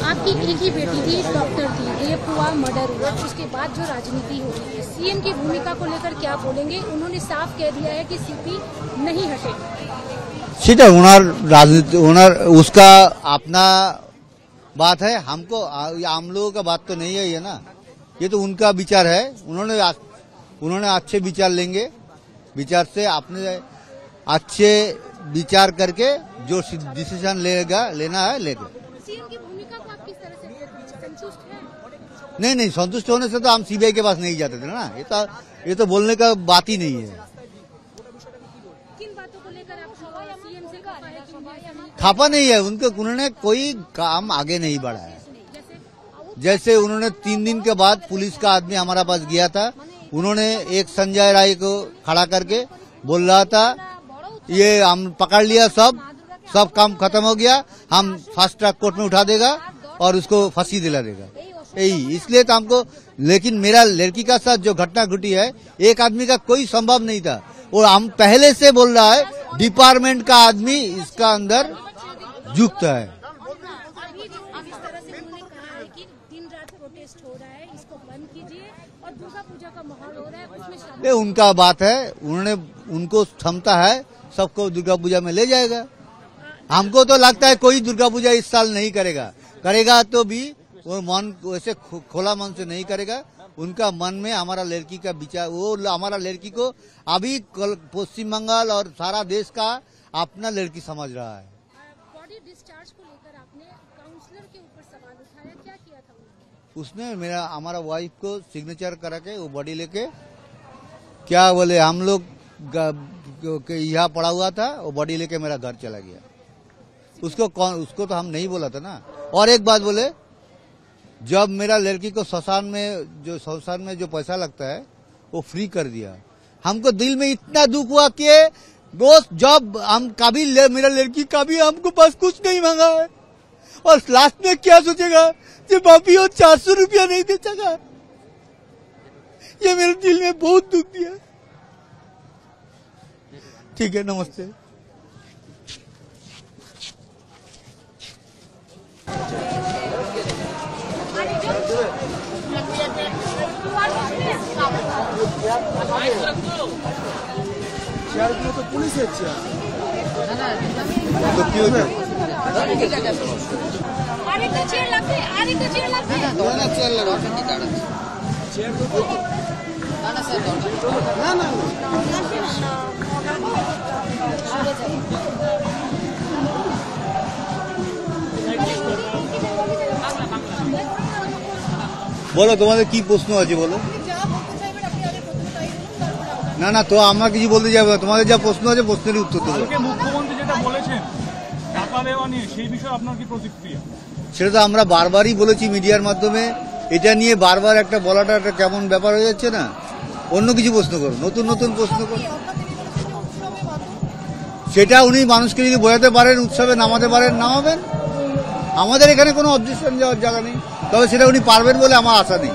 आपकी एक ही बेटी थी, डॉक्टर थी, रेप हुआ, मर्डर हुआ, उसके बाद जो राजनीति हो रही है, सीएम की भूमिका को लेकर क्या बोलेंगे? उन्होंने साफ कह दिया है कि सीपी नहीं हटेगा। সেটা ওনার রাজনীতি, ওনার उसका अपना बात है। हमको आम लोगों का बात तो नहीं है ये ना, ये तो उनका विचार है। उन्होंने अच्छे विचार लेंगे, विचार से अपने अच्छे विचार करके जो डिसीजन लेना है लेगा। सीएम की भूमिका को आप किस तरह से संतुष्ट हैं? नहीं, संतुष्ट होने से तो हम सीबीआई के पास नहीं जाते थे ना। ये तो बोलने का बात ही नहीं है। किन बातों को लेकर आप सीएम से खफा नहीं है उनको, उन्होंने कोई काम आगे नहीं बढ़ाया। जैसे उन्होंने 3 दिन के बाद पुलिस का आदमी हमारा पास गया था, उन्होंने एक संजय राय को खड़ा करके बोल रहा था ये हम पकड़ लिया, सब काम खत्म हो गया, हम फास्ट ट्रैक कोर्ट में उठा देगा और उसको फांसी दिला देगा। यही इसलिए तो हमको, लेकिन मेरा लड़की का साथ जो घटना घटी है, एक आदमी का कोई संभव नहीं था। और हम पहले से बोल रहा है डिपार्टमेंट का आदमी इसका अंदर युक्त है। ये उनका बात है, उनको क्षमता है, सबको दुर्गा पूजा में ले जाएगा। हमको तो लगता है कोई दुर्गा पूजा इस साल नहीं करेगा तो भी वो मन वैसे खोला मन से नहीं करेगा। उनका मन में हमारा लड़की का विचार, वो हमारा लड़की को अभी पश्चिम बंगाल और सारा देश का अपना लड़की समझ रहा है। बॉडी डिस्चार्ज को लेकर आपने काउंसलर के ऊपर सवाल उठाया, क्या किया था उसने? हमारा वाइफ को सिग्नेचर करा के वो बॉडी लेके, क्या बोले, हम लोग यहाँ पड़ा हुआ था, वो बॉडी लेके मेरा घर चला गया। उसको तो हम नहीं बोला था ना। और एक बात बोले, जब मेरा लड़की को शमशान में जो पैसा लगता है वो फ्री कर दिया। हमको दिल में इतना दुख हुआ कि दोस्त, जब हम कभी मेरा लड़की कभी हमको पास कुछ नहीं मांगा है और लास्ट में क्या सोचेगा कि बापी वो 400 रुपया नहीं दे सका। ये मेरे दिल में बहुत दुख दिया। ठीक है, नमस्ते। তো পুলিশের চেয়ার আরেকটা চেয়ার লাগবে, আরেকটা চেয়ার লাগবে না চেয়ার লাগবে চেয়ার তো না স্যার না বলো তোমাদের কি প্রশ্ন আছে বলো। না তো আমরা কিছু বলতে যাবো না, তোমাদের যা প্রশ্ন আছে প্রশ্নেরই উত্তর দেবো। মুখ্যমন্ত্রী যেটা বলেছেন টাকা দেওয়া নিয়ে, সেই বিষয়ে আপনার কি প্রতিক্রিয়া? সেটা তো আমরা বারবারই বলেছি মিডিয়ার মাধ্যমে। এটা নিয়ে বারবার একটা বলাটা একটা কেমন ব্যাপার হয়ে যাচ্ছে না। অন্য কিছু প্রশ্ন করো, নতুন প্রশ্ন করো। সেটা উনি মানুষকে যদি বোঝাতে পারেন, উৎসবে নামাতে পারেন, নামাবেন। আমাদের এখানে কোনো অবজেকশন যাওয়ার জায়গা নেই, তবে সেটা উনি পারবেন বলে আমার আশা নেই।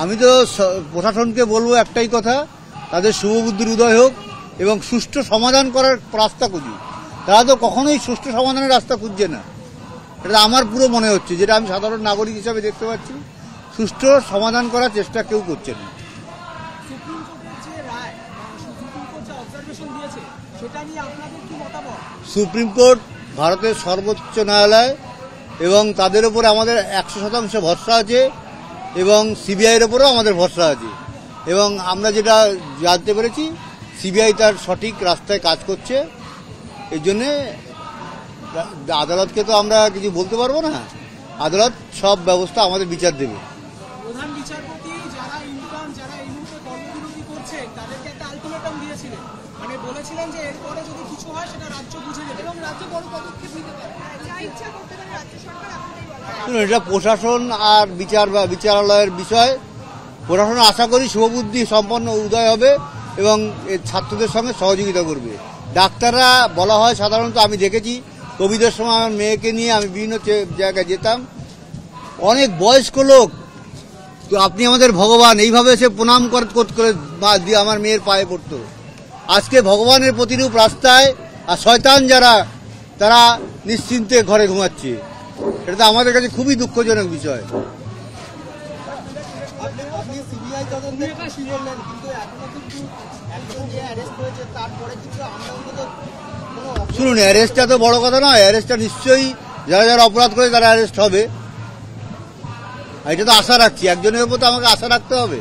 আমি তো প্রশাসনকে বলবো একটাই কথা, তাদের শুভবুদ্ধির উদয় হোক এবং সুষ্ঠু সমাধান করার রাস্তা খুঁজুক। তারা তো কখনোই সুষ্ঠু সমাধানের রাস্তা খুঁজছে না, এটা আমার পুরো মনে হচ্ছে, যেটা আমি সাধারণ নাগরিক হিসাবে দেখতে পাচ্ছি। সুষ্ঠু সমাধান করার চেষ্টা কেউ করছে না। সুপ্রিম কোর্ট ভারতের সর্বোচ্চ ন্যায়ালয় এবং তাদের উপর আমাদের 100% ভরসা আছে এবং সিবিআইয়ের উপরেও আমাদের ভরসা আছে। এবং আমরা যেটা জানতে পেরেছি, সিবিআই তার সঠিক রাস্তায় কাজ করছে। এর জন্যে আদালতকে তো আমরা কিছু বলতে পারবো না, আদালত সব ব্যবস্থা আমাদের বিচার দেবে। প্রধান বিচারপতি যারা এই মুহূর্তে কর্মবিরতি করছে তাদেরকে একটা আলটিমেটাম দিয়েছিলেন, মানে বলেছিলেন যে এরপরে যদি কিছু হয় সেটা রাজ্য বুঝে নেবে এবং রাজ্য বড় পদক্ষেপ নিতে পারে, যা ইচ্ছা করতে পারে রাজ্য সরকার। এটা প্রশাসন আর বিচারালয়ের বিষয়। প্রশাসন আশা করি শুভবুদ্ধি সম্পন্ন উদয় হবে এবং ছাত্রদের সঙ্গে সহযোগিতা করবে। ডাক্তাররা বলা হয় সাধারণত, আমি দেখেছি কোভিডের সময় আমার মেয়েকে নিয়ে আমি বিভিন্ন জায়গায় যেতাম, অনেক বয়স্ক লোক, তো আপনি আমাদের ভগবান, এইভাবে সে প্রণাম করে দিয়ে আমার মেয়ের পায়ে পড়তো। আজকে ভগবানের প্রতিরূপ রাস্তায় আর শয়তান যারা তারা নিশ্চিন্তে ঘরে ঘুমাচ্ছে। এটা তো আমাদের কাছে খুবই দুঃখজনক বিষয়। আপনি সিবিআই তদন্তে খুশি বললেন, কিন্তু এখনো কিন্তু একজন যে অ্যারেস্ট হয়েছে তারপরে কিন্তু আমরা অন্তত কোনো শুনুন, অ্যারেস্টটা তো বড় কথা নয়, অ্যারেস্টটা নিশ্চয়ই যারা যারা অপরাধ করে তারা অ্যারেস্ট হবে, এটা তো আশা রাখছি। একজনের উপর তো আমাকে আশা রাখতে হবে।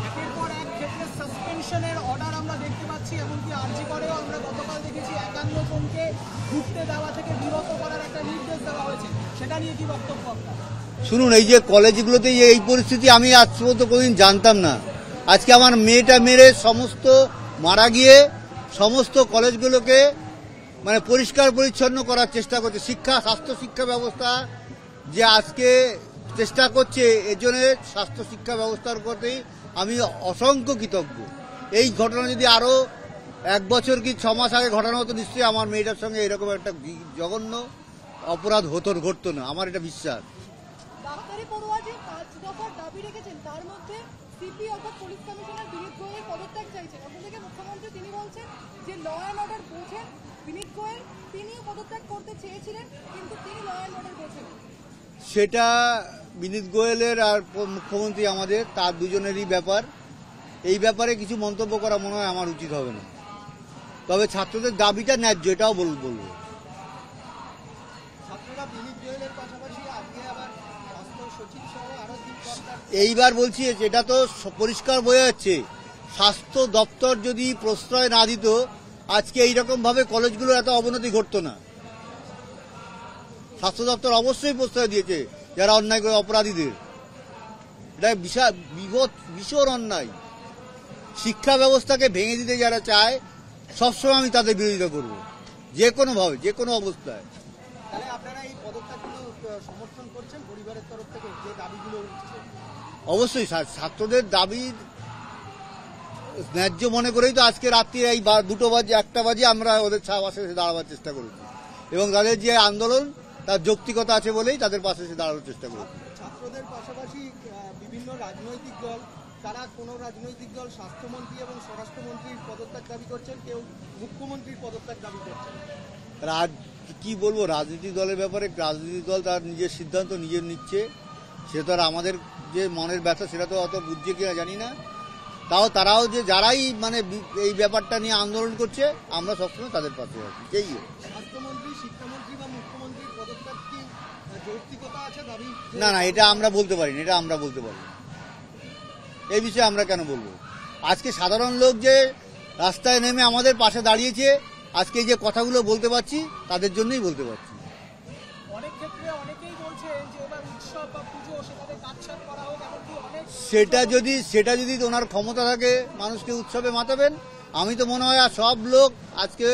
একের পর এক ক্ষেত্রে সাসপেনশনের অর্ডার আমরা দেখতে পাচ্ছি, এমনকি আরজি করেও আমরা গতকাল দেখেছি 51 জনকে ঘুরতে দেওয়া থেকে বিরত করার একটা নির্দেশ দেওয়া হয়েছে, সেটা নিয়ে কি বক্তব্য আপনার? শুনুন, এই যে কলেজগুলোতে এই পরিস্থিতি আমি আজ পর্যন্ত কোনোদিন জানতাম না। আজকে আমার মেয়েটা মেরে সমস্ত মারা গিয়ে সমস্ত কলেজগুলোকে মানে পরিষ্কার পরিচ্ছন্ন করার চেষ্টা করছে। শিক্ষা, স্বাস্থ্য শিক্ষা ব্যবস্থা যে আজকে চেষ্টা করছে, এর জন্য স্বাস্থ্য শিক্ষা ব্যবস্থার প্রতি আমি অসংখ্য কৃতজ্ঞ। এই ঘটনা যদি আরও 1 বছর কি 6 মাস আগে ঘটানো হতো, নিশ্চয়ই আমার মেয়েটার সঙ্গে এরকম একটা জঘন্য অপরাধ ঘটতো না, আমার এটা বিশ্বাস। ডাক্তারি পড়ুয়া যে 5 দফার দাবি রেখেছেন, তার মধ্যে সিপি অর্থাৎ পুলিশ কমিশনার বিনীত গোয়েলের পদত্যাগ চাইছেন। অন্যদিকে মুখ্যমন্ত্রী তিনি বলছেন যে ল অ্যান্ড অর্ডার বোঝেন বিনীত গোয়েল, তিনিও পদত্যাগ করতে চেয়েছিলেন, কিন্তু তিনি ল অ্যান্ড অর্ডার বোঝেন। সেটা বিনীত গোয়েলের আর মুখ্যমন্ত্রী আমাদের, তার দুজনেরই ব্যাপার। এই ব্যাপারে কিছু মন্তব্য করা মনে হয় আমার উচিত হবে না। তবে ছাত্রদের দাবিটা ন্যায্য, এটাও বলবো। ছাত্ররা বিনীত গোয়েলের পাশাপাশি আজকে আবার স্বাস্থ্য সচিব সহ আরো 3 কর্তার এইবার বলছি, এটা তো পরিষ্কার বোঝা যাচ্ছে, স্বাস্থ্য দপ্তর যদি প্রশ্রয় না দিত আজকে এইরকম ভাবে কলেজগুলোর এত অবনতি ঘটতো না। স্বাস্থ্য দপ্তর অবশ্যই প্রশ্রয় দিয়েছে যারা অন্যায় করে অপরাধীদের। এটা ভীষণ অন্যায়। শিক্ষা ব্যবস্থাকে ভেঙে দিতে যারা চায়, সবসময় আমি তাদের বিরোধিতা করব, যে কোনোভাবে, যে কোনো অবস্থায়। তাহলে আপনারা এই পদত্যাগগুলো সমর্থন করছেন পরিবারের তরফ থেকে, যে দাবিগুলো উঠছে? অবশ্যই ছাত্রদের দাবি ন্যায্য মনে করেই তো আজকে রাত্রি এই 2 বাজে 1টা বাজে আমরা ওদের পাশে এসে দাঁড়াবার চেষ্টা করেছি, এবং তাদের যে আন্দোলন তার যৌক্তিকতা আছে বলেই তাদের পাশে এসে দাঁড়ানোর চেষ্টা করেছি। ছাত্রদের পাশাপাশি বিভিন্ন রাজনৈতিক দল, তারা কোনো রাজনৈতিক দল স্বাস্থ্যমন্ত্রী এবং স্বরাষ্ট্রমন্ত্রীর পদত্যাগ দাবি করছেন, কেউ মুখ্যমন্ত্রীর পদত্যাগ দাবি করছেন। কি বলবো, রাজনৈতিক দলের ব্যাপারে রাজনৈতিক দল তার নিজের সিদ্ধান্ত নিজের নিচ্ছে, সে তো আর আমাদের যে মনের ব্যথা সেটা তো অত বুঝছে কিনা জানি না। তারাও যে যারাই মানে এই ব্যাপারটা নিয়ে আন্দোলন করছে, আমরা সবসময় তাদের পাশে আছি। এই স্বাস্থ্যমন্ত্রী, শিক্ষামন্ত্রী বা মুখ্যমন্ত্রীর পদত্যাগ কি যৌক্তিকতা আছে দাবি? না, এটা আমরা বলতে পারি না, এই বিষয়ে আমরা কেন বলবো? আজকে সাধারণ লোক যে রাস্তায় নেমে আমাদের পাশে দাঁড়িয়েছে, আজকে যে কথাগুলো বলতে পারছি তাদের জন্যই বলতে পারছি। অনেক ক্ষেত্রে অনেকেই বলছেন যে এবার উৎসব বা পুজো সেটাতে কাটছাট করা হোক, এমনকি অনেক সেটা যদি ওনার ক্ষমতা থাকে মানুষকে উৎসবে মাতাবেন। আমি তো মনে হয় আর সব লোক আজকে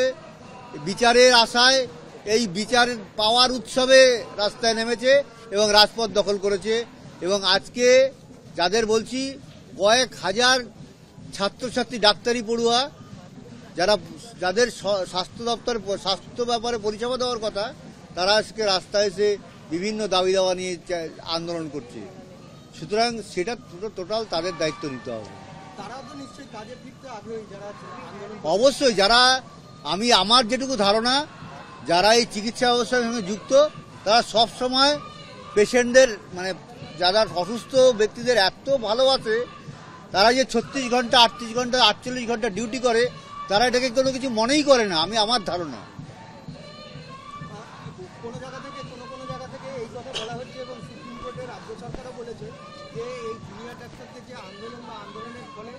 বিচারের আশায় এই বিচার পাওয়ার উৎসবে রাস্তায় নেমেছে এবং রাজপথ দখল করেছে। এবং আজকে যাদের বলছি, কয়েক হাজার ছাত্রছাত্রী, ডাক্তারি পড়ুয়া যাদের স্বাস্থ্য ব্যাপারে পরিষেবা দেওয়ার কথা, তারা আজকে রাস্তায় এসে বিভিন্ন দাবি দাওয়া নিয়ে আন্দোলন করছে। সুতরাং সেটা টোটাল তাদের দায়িত্ব নিতে হবে। তারাও তো নিশ্চয়ই কাজে ফিরতে আগ্রহী, যারা আন্দোলন। অবশ্যই আমার যেটুকু ধারণা, যারা এই চিকিৎসা ব্যবস্থার সঙ্গে যুক্ত, তারা সব সময় পেশেন্টদের মানে যারা অসুস্থ ব্যক্তিদের এত ভালোবাসে, তারা যে 36 ঘন্টা 38 ঘন্টা 48 ঘন্টা ডিউটি করে, তারা এটাকে কোনো কিছু মনেই করে না, আমার ধারণা। কোনো জায়গা থেকে এই কথা বলা হচ্ছে এবং সুপ্রিম কোর্টের রাজ্য সরকারও বলেছে যে এই জুনিয়র ডাক্তারদের যে আন্দোলনের ফলে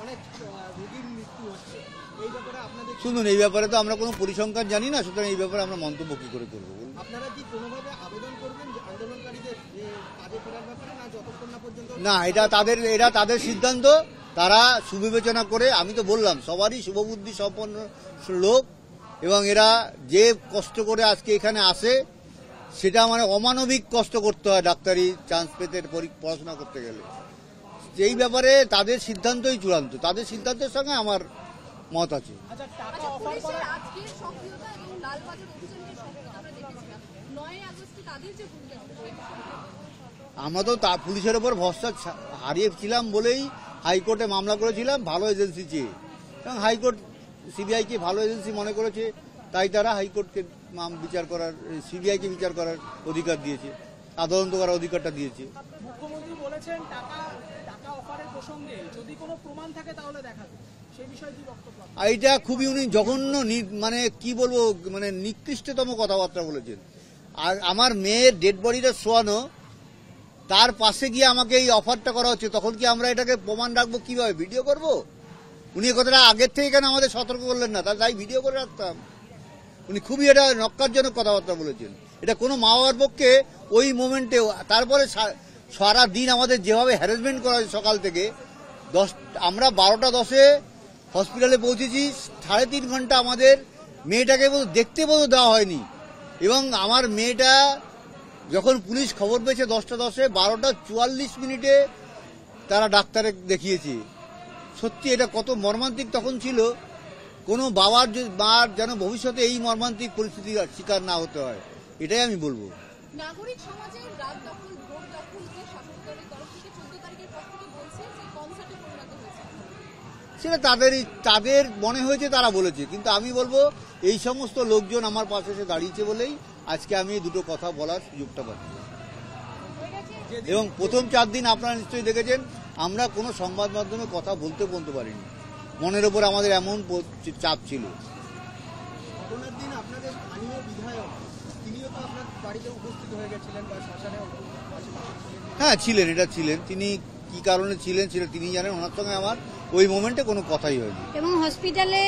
অনেক রোগীর মৃত্যু হচ্ছে। এই ব্যাপারে আপনাদের শুনুন, এই ব্যাপারে তো আমরা কোনো পরিসংখ্যান জানি না, সুতরাং এই ব্যাপারে আমরা মন্তব্য কি করে করবো? আপনারা কি কোনোভাবে আবেদন করবেন যে আন্দোলনকারীদের যে কাজে ফেরার ব্যাপারে, না যতক্ষণ না পর্যন্ত? না, এটা তাদের সিদ্ধান্ত, তারা সুবিবেচনা করে। আমি তো বললাম সবারই শুভবুদ্ধি সম্পন্ন লোক, এবং এরা যে কষ্ট করে আজকে এখানে আসে, সেটা মানে অমানবিক কষ্ট করতে হয় ডাক্তারি চান্স পেতে, পড়াশোনা করতে গেলে। এই ব্যাপারে তাদের সিদ্ধান্তই চূড়ান্ত, তাদের সিদ্ধান্তের সঙ্গে আমার মত আছে। আচ্ছা, টাকা আচ্ছা, অফার পুলিশের করা আজকের সক্রিয়তা এবং লালবাজার অভিযানের যে সক্রিয়তা আমরা দেখেছিলাম, 9 আগস্টে তাদের যে ভূমিকা ছিল, সেই বিষয়ে আমরা তো পুলিশের ওপর ভরসা হারিয়েছিলাম বলেই হাইকোর্টে মামলা করেছিলাম ভালো এজেন্সি চেয়ে, এবং হাইকোর্ট সিবিআই কে ভালো এজেন্সি মনে করেছে, তাই তারা হাইকোর্টকে বিচার করার, সিবিআই কে বিচার করার অধিকার দিয়েছে, তদন্ত করার অধিকারটা দিয়েছে। মুখ্যমন্ত্রী বলেছেন টাকা অফারের প্রসঙ্গে যদি কোনো প্রমাণ থাকে তাহলে দেখাবে, সেই বিষয়ে কি বক্তব্য? এইটা খুবই উনি জঘন্য, মানে কি বলবো, মানে নিকৃষ্টতম কথাবার্তা বলেছেন। আর আমার মেয়ের ডেড বডিটা শোয়ানো, তার পাশে গিয়ে আমাকে এই অফারটা করা হচ্ছে, তখন কি আমরা এটাকে প্রমাণ রাখবো কিভাবে? ভিডিও করব? উনি কথাটা আগের থেকে কেন আমাদের সতর্ক করলেন না? তাই ভিডিও করে রাখতাম। উনি খুবই এটা নক্কারজনক কথাবার্তা বলেছেন। এটা কোনো মা বাবার পক্ষে ওই মোমেন্টে, তারপরে সারা দিন আমাদের যেভাবে হ্যারাসমেন্ট করা হয় সকাল থেকে, আমরা 12টা 10-এ হসপিটালে পৌঁছেছি, 3.5 ঘন্টা আমাদের মেয়েটাকে দেখতে পর্যন্ত দেওয়া হয়নি। এবং আমার মেয়েটা যখন পুলিশ খবর পেয়েছে 10টা 10-এ, 12টা 44 তারা ডাক্তারে দেখিয়েছে। সত্যি এটা কত মর্মান্তিক তখন ছিল। কোনো বাবার যেন ভবিষ্যতে এই মর্মান্তিক পরিস্থিতির শিকার না হতে হয়, এটাই আমি বলবো। নাগরিক সমাজের রাত দখল, ভোট দখলকে শাসক দলের তরফ থেকে 14 তারিখের পর থেকে বলছে যে কনসার্টে পরিণত হয়েছে। সেটা তাদের মনে হয়েছে, তারা বলেছে। কিন্তু আমি বলবো এই সমস্ত লোকজন আমার পাশে এসে দাঁড়িয়েছে বলেই আজকে আমি দুটো কথা বলার সুযোগটা পাচ্ছি। এবং প্রথম 4 দিন আপনারা নিশ্চয়ই দেখেছেন, আমরা কোনো সংবাদ মাধ্যমে কথা বলতে পারিনি। মনের ওপর আমাদের এমন চাপ ছিল। ঘটনার দিন আপনাদের স্থানীয় বিধায়ক তিনিও তো আপনার বাড়িতে উপস্থিত হয়ে গেছিলেন বা শ্মশানে হ্যাঁ ছিলেন, এটা ছিলেন। তিনি কি কারণে ছিলেন সেটা তিনি জানেন। ওনার সঙ্গে আমার ওই মোমেন্টে কোনো কথাই হয়নি। এবং হসপিটালে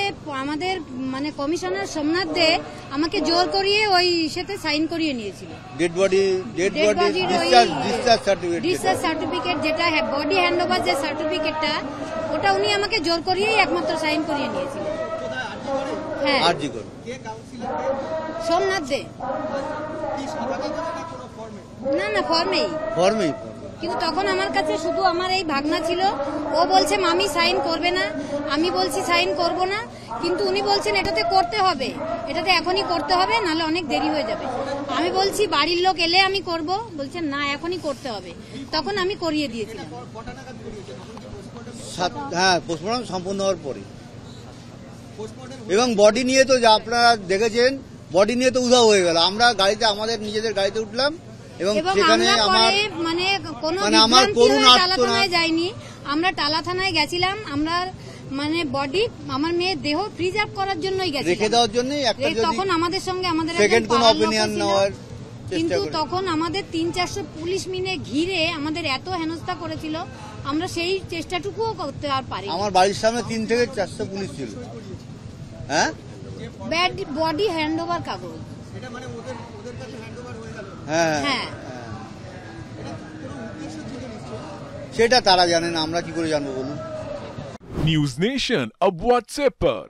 আমাদের মানে কমিশনার সোমনাথ দে আমাকে জোর করিয়ে ওই সাথে সাইন করিয়ে নিয়েছিল। ডেড বডি ডিসচার্জ সার্টিফিকেট, যেটা বডি হ্যান্ডওভার যে সার্টিফিকেটটা, ওটা উনি আমাকে জোর করিয়েই একমাত্র সাইন করিয়ে নিয়েছিল। হ্যাঁ, আরজি করুন। সোমনাথ দে। না ফর্মেই। কিন্তু তখন আমার কাছে শুধু আমার এই ভাগনা ছিল। ও বলছে মামি সাইন করবে না, আমি বলছি সাইন করব না। কিন্তু উনি বলছেন এটাতে করতে হবে, এটাতে এখনই করতে হবে, নাহলে অনেক দেরি হয়ে যাবে। আমি বলছি বাড়ির লোক এলে আমি করব, বলছেন না এখনই করতে হবে। তখন আমি করিয়ে দিয়েছিলাম। হ্যাঁ, পোস্টমর্টম সম্পূর্ণ হওয়ার পরে। এবং বডি নিয়ে তো যা আপনারা দেখেছেন, বডি নিয়ে তো উধাও হয়ে গেল। আমরা গাড়িতে, আমাদের নিজেদের গাড়িতে উঠলাম এবং সেখানে আমার করুণ আর্তনাদ যাইনি। আমরা টালা থানায় গেছিলাম। আমরা মানে বডি, আমার মেয়ের দেহ প্রিজার্ভ করার জন্যই গেছিলাম, রেখে দেওয়ার জন্যই। তখন আমাদের সঙ্গে আমাদের সেকেন্ড কোনো অপিনিয়ন নেওয়ার কিন্তু তখন আমাদের 300-400 পুলিশ মিলে ঘিরে আমাদের এত হেনস্থা করেছিল, আমরা সেই চেষ্টাটুকুও করতে আর পারি। আমার বাড়ির সামনে 3 থেকে 400 পুলিশ ছিল। হ্যাঁ, বডি হ্যান্ডওভার কাগজ। হ্যাঁ, সেটা তারা জানেন, আমরা কি করে জানবো বলুন। न्यूज नेशन अब व्हाट्सएप पर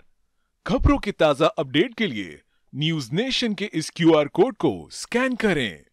खबरों के ताजा अपडेट के लिए न्यूज नेशन के इस QR कोड को स्कैन करें।